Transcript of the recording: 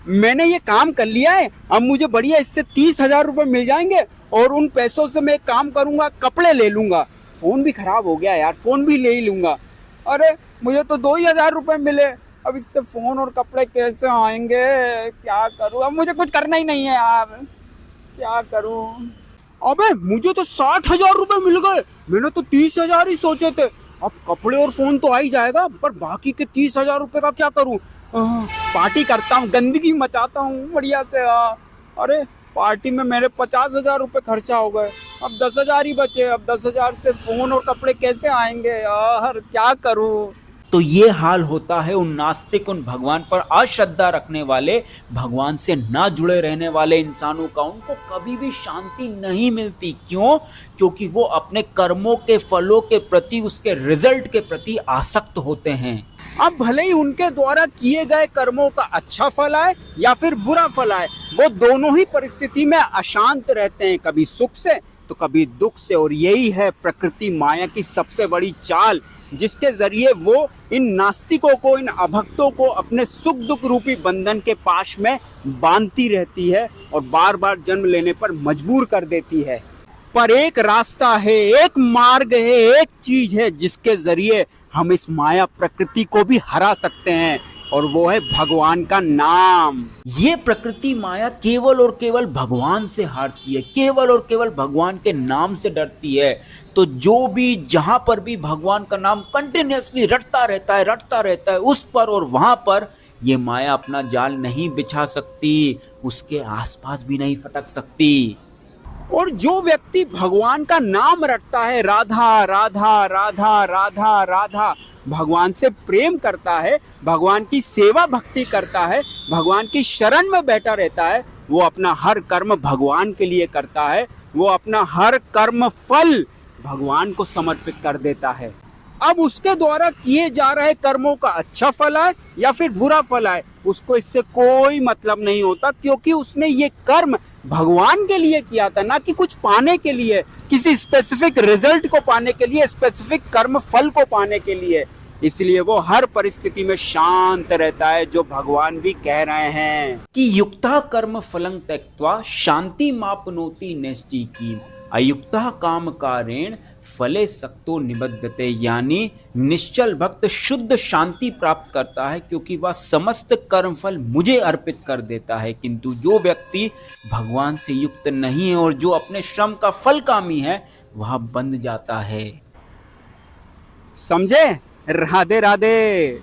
मैंने ये काम कर लिया है, अब मुझे बढ़िया इससे 30,000 रुपये मिल जाएंगे और उन पैसों से मैं एक काम करूंगा, कपड़े ले लूंगा। फोन भी खराब हो गया यार, फोन भी ले ही लूंगा। अरे मुझे तो 2,000 रुपये मिले, अब इससे फोन और कपड़े कैसे आएंगे? क्या करूं? अब मुझे कुछ करना ही नहीं है यार, क्या करूं? अबे मुझे तो 60,000 रुपये मिल गए, मैंने तो 30,000 ही सोचे थे। अब कपड़े और फोन तो आ ही जाएगा, पर बाकी के 30,000 रुपये का क्या करूं? पार्टी करता हूँ, गंदगी मचाता हूँ बढ़िया से। अरे पार्टी में मेरे 50,000 रुपये खर्चा हो गए, अब 10,000 ही बचे। अब 10,000 से फोन और कपड़े कैसे आएंगे यार, क्या करूं? तो ये हाल होता है उन नास्तिक, उन भगवान पर अश्रद्धा रखने वाले, भगवान से ना जुड़े रहने वाले इंसानों का। उनको कभी भी शांति नहीं मिलती। क्यों? क्योंकि वो अपने कर्मों के फलों के प्रति, उसके रिजल्ट के प्रति आसक्त होते हैं। अब भले ही उनके द्वारा किए गए कर्मों का अच्छा फल आए या फिर बुरा फल आए, वो दोनों ही परिस्थिति में अशांत रहते हैं, कभी सुख से तो कभी दुख से। और यही है प्रकृति माया की सबसे बड़ी चाल, जिसके जरिए वो इन नास्तिकों को, इन अभक्तों को अपने सुख दुख रूपी बंधन के पाश में बांधती रहती है और बार बार जन्म लेने पर मजबूर कर देती है। पर एक रास्ता है, एक मार्ग है, एक चीज है जिसके जरिए हम इस माया प्रकृति को भी हरा सकते हैं, और वो है भगवान का नाम। ये प्रकृति माया केवल और केवल भगवान से हारती है, केवल और केवल भगवान के नाम से डरती है। तो जो भी जहां पर भी भगवान का नाम कंटिन्यूअसली रटता रहता है, उस पर और वहां पर ये माया अपना जाल नहीं बिछा सकती, उसके आसपास भी नहीं फटक सकती। और जो व्यक्ति भगवान का नाम रटता है, राधा राधा राधा राधा राधा, भगवान से प्रेम करता है, भगवान की सेवा भक्ति करता है, भगवान की शरण में बैठा रहता है, वो अपना हर कर्म भगवान के लिए करता है, वो अपना हर कर्म फल भगवान को समर्पित कर देता है। अब उसके द्वारा किए जा रहे कर्मों का अच्छा फल आए या फिर बुरा फल आए, उसको इससे कोई मतलब नहीं होता, क्योंकि उसने ये कर्म भगवान के लिए किया था, ना कि कुछ पाने के लिए, किसी स्पेसिफिक रिजल्ट को पाने के लिए, स्पेसिफिक कर्म फल को पाने के लिए। इसलिए वो हर परिस्थिति में शांत रहता है, जो भगवान भी कह रहे हैं कि युक्ता कर्म फलं त्यक्त्वा शांति मापनोति नैष्ठिकीम् अयुक्ता काम कारेण फले सक्तो निबद्धते। यानी निश्चल भक्त शुद्ध शांति प्राप्त करता है, क्योंकि वह समस्त कर्म फल मुझे अर्पित कर देता है। किंतु जो व्यक्ति भगवान से युक्त नहीं है और जो अपने श्रम का फल कामी है, वह बंध जाता है। समझे? राधे राधे।